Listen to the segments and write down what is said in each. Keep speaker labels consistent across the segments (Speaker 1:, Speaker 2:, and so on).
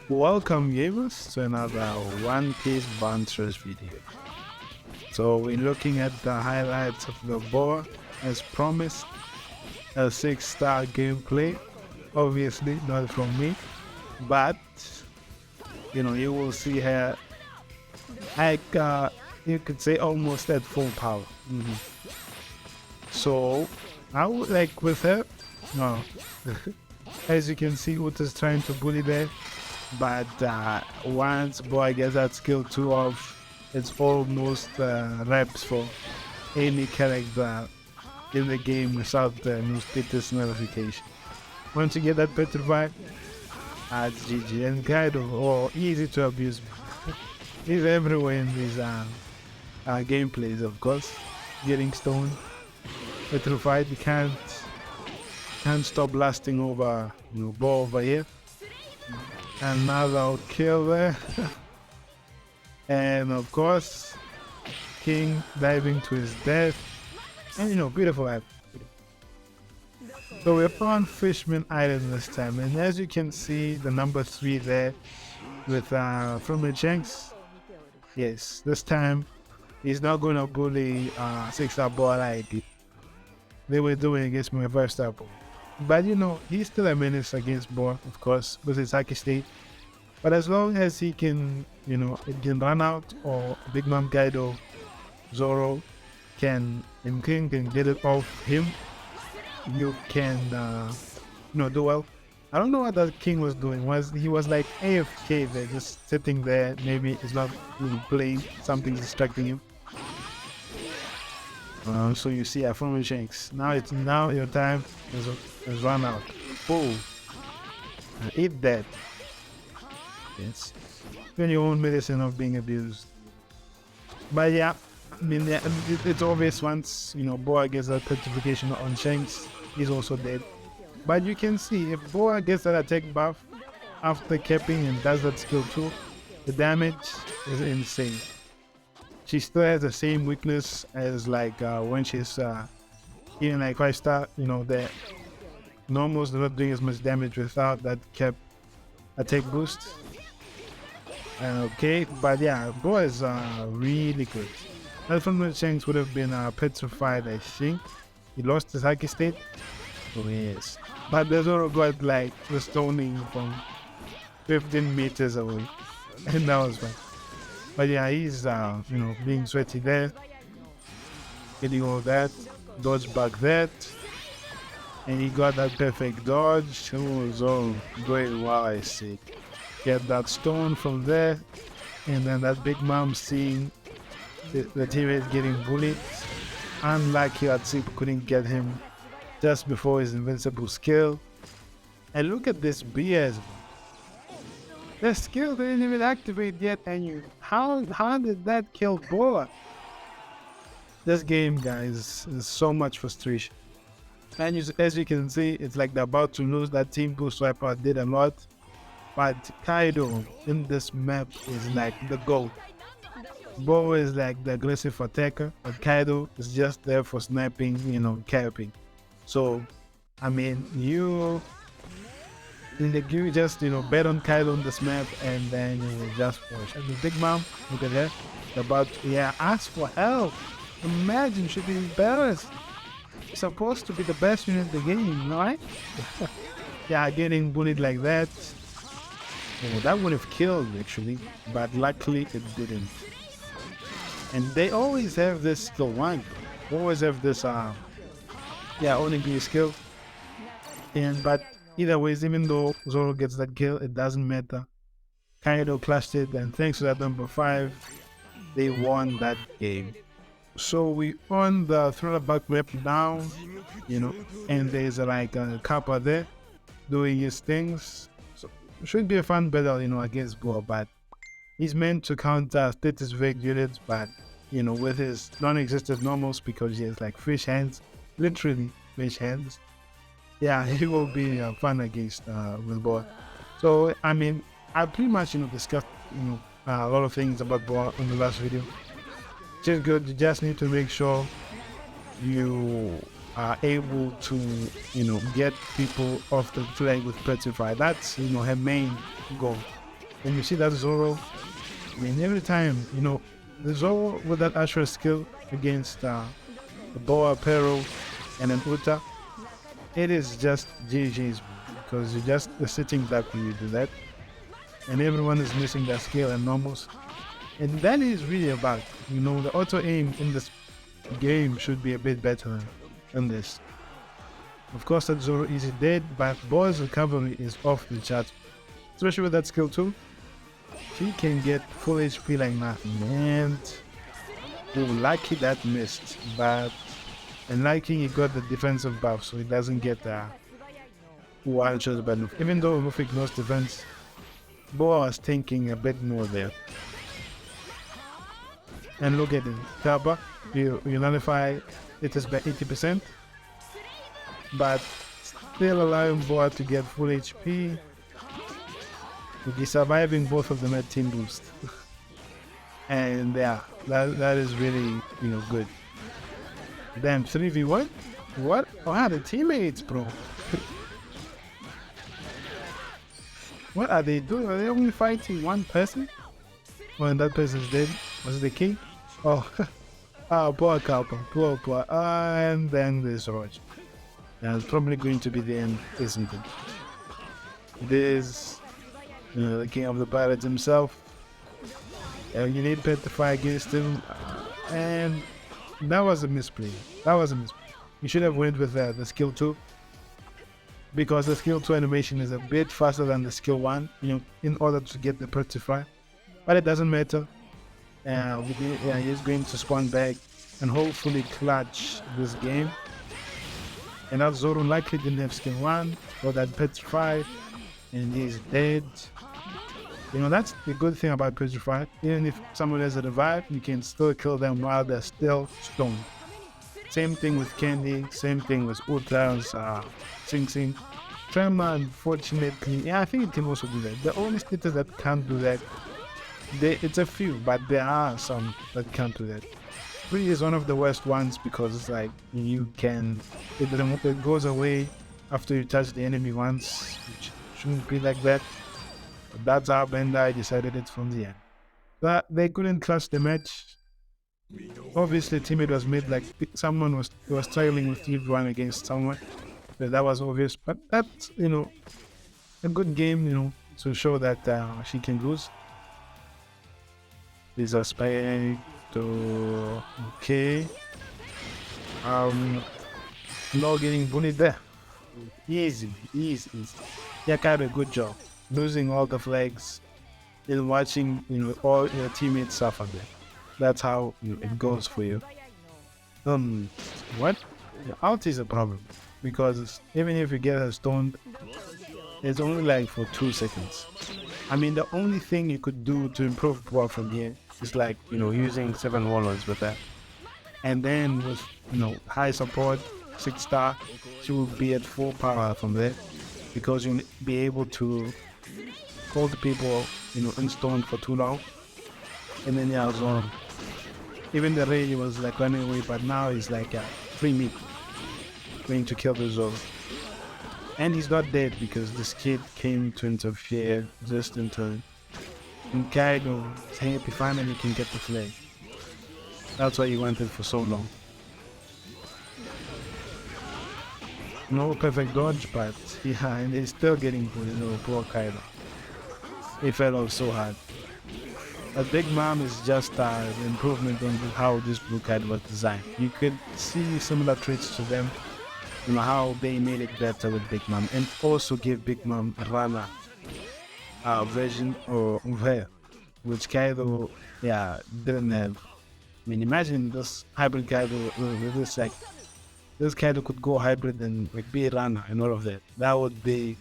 Speaker 1: Welcome gamers to another One Piece Banters video. So we're looking at the highlights of the Boa as promised, a 6-star gameplay, obviously not from me, but you will see here like you could say almost at full power. So I would like with her, no, as you can see Uta's trying to bully there. But once Boy gets that skill 2 off, it's almost reps for any character in the game without the new status notification. Once you get that petrified, it's GG. And Kaido, easy to abuse. He's everywhere in these gameplays, of course. Getting stoned, petrified, you can't stop blasting over Boy over here. Another kill there. And of course King diving to his death, and beautiful app. So we found Fishman Island this time, and as you can see the number 3 there with from Shanks. Yes, this time he's not gonna bully 6-star ball like they were doing against my 5-star ball. But he's still a menace against Boa, of course, with his Haki state. But as long as he can, it can run out, or Big Mom Kaido, Zoro and King can get it off him, you can, do well. I don't know what that King was doing. He was like AFK there, just sitting there. Maybe he's not playing, something distracting him. So you see Afro Shanks. Now your time has run out. Oh, eat that. Yes. When your own medicine of being abused. But yeah, I mean, it's obvious once Boa gets that petrification on Shanks, he's also dead. But you can see if Boa gets that attack buff after capping and does that skill too, the damage is insane. She still has the same weakness as like when she's even like 5-star, the normals are not doing as much damage without that cap attack boost. Okay, but yeah, Boa is really good. That from Shanks would have been petrified, I think. He lost his Haki state. Oh yes. But there's also got like the stoning from 15 meters away. And that was fun. But yeah, he's being sweaty there, getting all that, dodge back that, and he got that perfect dodge. It was all going well, I see. Get that stone from there, and then that Big Mom seeing the teammate getting bullied. Unlucky Atsip couldn't get him just before his invincible skill. And look at this BS. The skill didn't even activate yet, and how did that kill Boa? This game, guys, is so much frustration. And as you can see, it's like they're about to lose. That team boost wipeout did a lot, but Kaido in this map is like the GOAT. Boa is like the aggressive attacker, but Kaido is just there for sniping, capping. So, I mean, you just bet on Kaido on this map, and then you just push. And the Big Mom, look at that, ask for help. Imagine, should be embarrassed. It's supposed to be the best unit in the game, right? Yeah, getting bullied like that. That would have killed actually, but luckily it didn't. And they always have this skill 1. Always have this only be skill. But either ways, even though Zoro gets that kill, it doesn't matter. Kaido clashed it, and thanks to that number 5, they won that game. So we on the thriller back rep now, and there's like a Kappa there doing his things. So it should be a fun battle, against Boa, but he's meant to counter status vague units, but with his non-existent normals, because he has like fish hands, literally fish hands. Yeah, he will be fun against with Boa. So I mean, I pretty much discussed a lot of things about Boa in the last video. Just good. You just need to make sure you are able to get people off the flag with petrify. That's her main goal. when you see that Zoro, I mean, every time, the Zoro with that Ashura skill against the Boa, Pero, and an Uta, it is just GG's, because you're just sitting back when you do that, and everyone is missing that skill and normals. And that is really about, the auto aim in this game should be a bit better than this. Of course, that Zoro is dead, but Boa's recovery is off the chart, especially with that skill too. She can get full HP like nothing, and lucky that missed, but lucky he got the defensive buff, so he doesn't get the one shot by Luffy. Even though Luffy ignores defense, Boa was thinking a bit more there. And look at it, Kappa, you nullify it is by 80%, but still allowing Boa to get full HP. He's surviving both of them at team boost. And yeah, that is really, good. Damn, 3v1? What? Oh, the teammates, bro. What are they doing? Are they only fighting one person? When that person's dead? Was it the king? Oh, poor couple. Poor. And then there's Roach. Yeah, it's probably going to be the end, isn't it? There's the king of the pirates himself. You need Petrify against him. And that was a misplay. You should have went with the skill 2. Because the skill 2 animation is a bit faster than the skill 1, in order to get the Petrify. But it doesn't matter. He's going to spawn back and hopefully clutch this game. And that Zoro likely didn't have skill 1 or that Petrify, and he's dead. That's the good thing about Petrify. Even if someone has a revive, you can still kill them while they're still stoned. Same thing with Candy, same thing with Ultra's Sing Sing. Tremor, unfortunately, I think it can also do that. The only status that can't do that, it's a few, but there are some that can't do that. Free is one of the worst ones because it's like it goes away after you touch the enemy once, which shouldn't be like that. But that's how Bandai decided it from the end. But they couldn't clutch the match. Obviously, teammate was made like someone was struggling with Eve 1 against someone. So that was obvious, but that's a good game, to show that she can lose. These are spy to okay. Not getting bullied there. Easy. Yeah, kind of good job. Losing all the flags and watching all your teammates suffer there. That's how it goes for you. What? The ult is a problem because even if you get her stoned, it's only like for 2 seconds. I mean, the only thing you could do to improve Boa from here is like using 7 warlords with that, and then with high support 6-star, she will be at full power from there because you'll be able to hold people in stone for too long, and then Zoro. Even the Ray was like running away, but now he's like free meat, going to kill the Zoro. And he's not dead because this kid came to interfere just in time. And Kaido is happy finally can get the flag. That's what he wanted for so long. No perfect dodge, but and he's still getting poor Kaido. He fell off so hard. But Big Mom is just an improvement on how this blue card was designed. You could see similar traits to them, how they made it better with Big Mom, and also give Big Mom a runner version of her, which Kaido didn't have. I mean, imagine this hybrid Kaido with this this Kaido could go hybrid and be a runner and all of that. That would be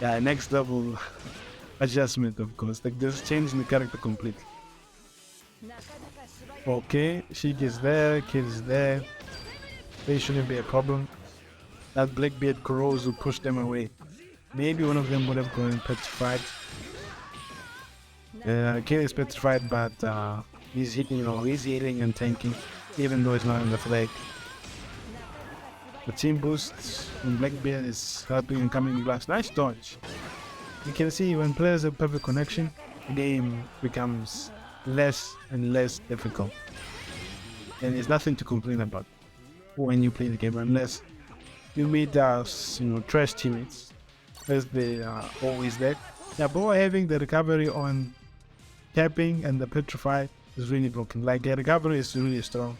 Speaker 1: next level adjustment, of course. Just changing the character completely. Okay, she gets there, kid is there. They shouldn't be a problem. That Blackbeard Kurozu will push them away. Maybe one of them would have gone petrified. Kid is petrified, but he's hitting, he's healing and tanking, even though it's not on the flag. The team boosts and Blackbeard is helping incoming blast. Nice dodge. You can see when players have perfect connection, the game becomes less and less difficult. And there's nothing to complain about when you play the game, unless you meet trash teammates, as they are always there. Yeah, but having the recovery on tapping and the petrify is really broken. Like, the recovery is really strong.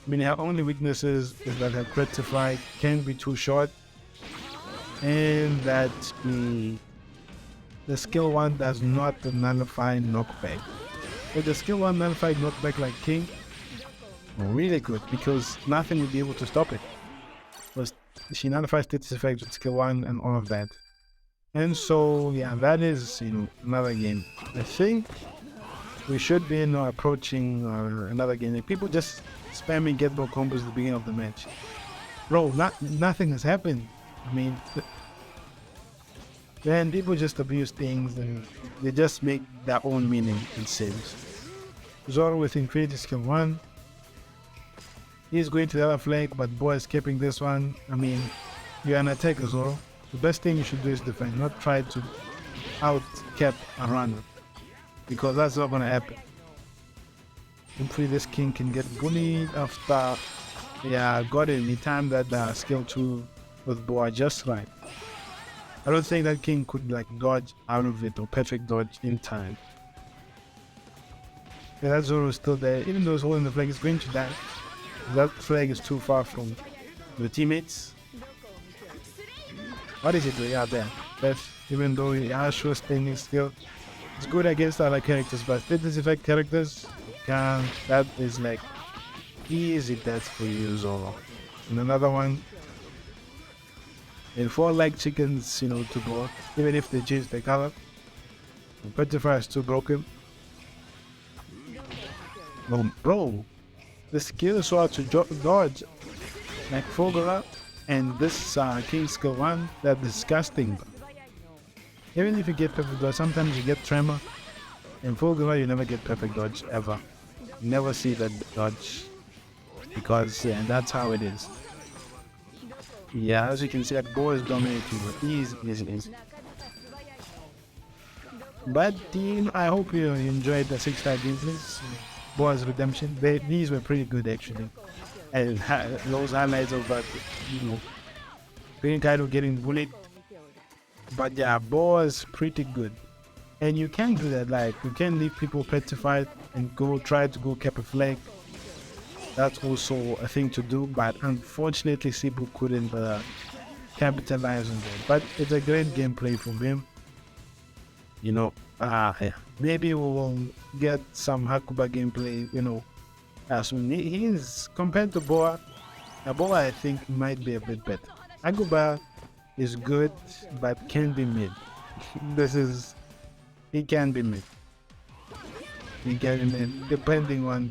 Speaker 1: I mean, her only weaknesses is that her petrify can be too short, and that the skill 1 does not nullify knockback. But the skill 1 nullified knockback like King, really good, because nothing will be able to stop it. Because she nullifies status effects with skill 1 and all of that. And so, yeah, that is, another game. I think we should be approaching another game. Like, people just spamming get ball combos at the beginning of the match. Bro, nothing has happened. I mean, then people just abuse things and they just make their own meaning in saves. Zoro with Infinity skill 1. He's going to the other flank, but Boa is keeping this one. I mean, you're an attacker, Zoro. The best thing you should do is defend, not try to out-cap a runner, because that's not going to happen. Hopefully this King can get bullied after, got him. He timed that skill 2 with Boa just right. I don't think that King could dodge out of it or perfect dodge in time. Yeah, that Zoro is still there. Even though he's holding the flag, he's going to die. That flag is too far from the teammates. What is he doing out there? Even though he has sure standing skill, it's good against other characters, but status effect characters, that is easy death for you, Zoro. And another one, and 4 like chickens, to go, even if they change the color. Petrify is too broken. Oh, bro, the skill is so hard to dodge. Like Fogura and this King skill 1, they're disgusting. Even if you get perfect dodge, sometimes you get tremor. In Fogura, you never get perfect dodge ever. You never see that dodge, because that's how it is. Yeah, as you can see, that Boa is dominating with ease. But team, I hope you enjoyed the 6-star gameplays. Boa's redemption. These were pretty good actually. And those highlights of being kind of getting bullied. But yeah, Boa's pretty good. And you can't do that. You can't leave people petrified and try to go cap a flag. That's also a thing to do, but unfortunately Cebu couldn't capitalize on that. But it's a great gameplay from him. Maybe we will get some Hakuba gameplay, soon. He's, compared to Boa, Boa I think might be a bit better. Hakuba is good, but can be mid. He can be mid. He can be mid, depending on,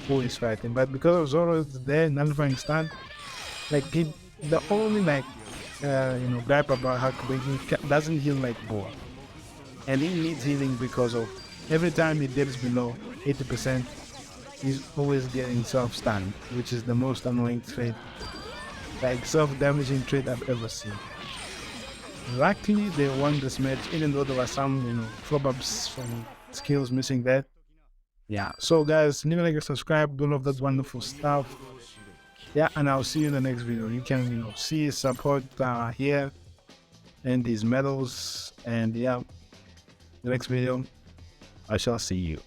Speaker 1: who is fighting. But because of Zoro is there, nullifying stun, the only gripe about Hakuba, he doesn't heal like Boa. And he needs healing because of every time he dips below 80%, he's always getting self-stunned, which is the most annoying trait, self-damaging trait I've ever seen. Luckily, they won this match, even though there were some, flop-ups from skills missing there. Yeah, so guys, leave a like and subscribe, all of that wonderful stuff. Yeah, and I'll see you in the next video. You can, see support here and these medals, and yeah, the next video, I shall see you.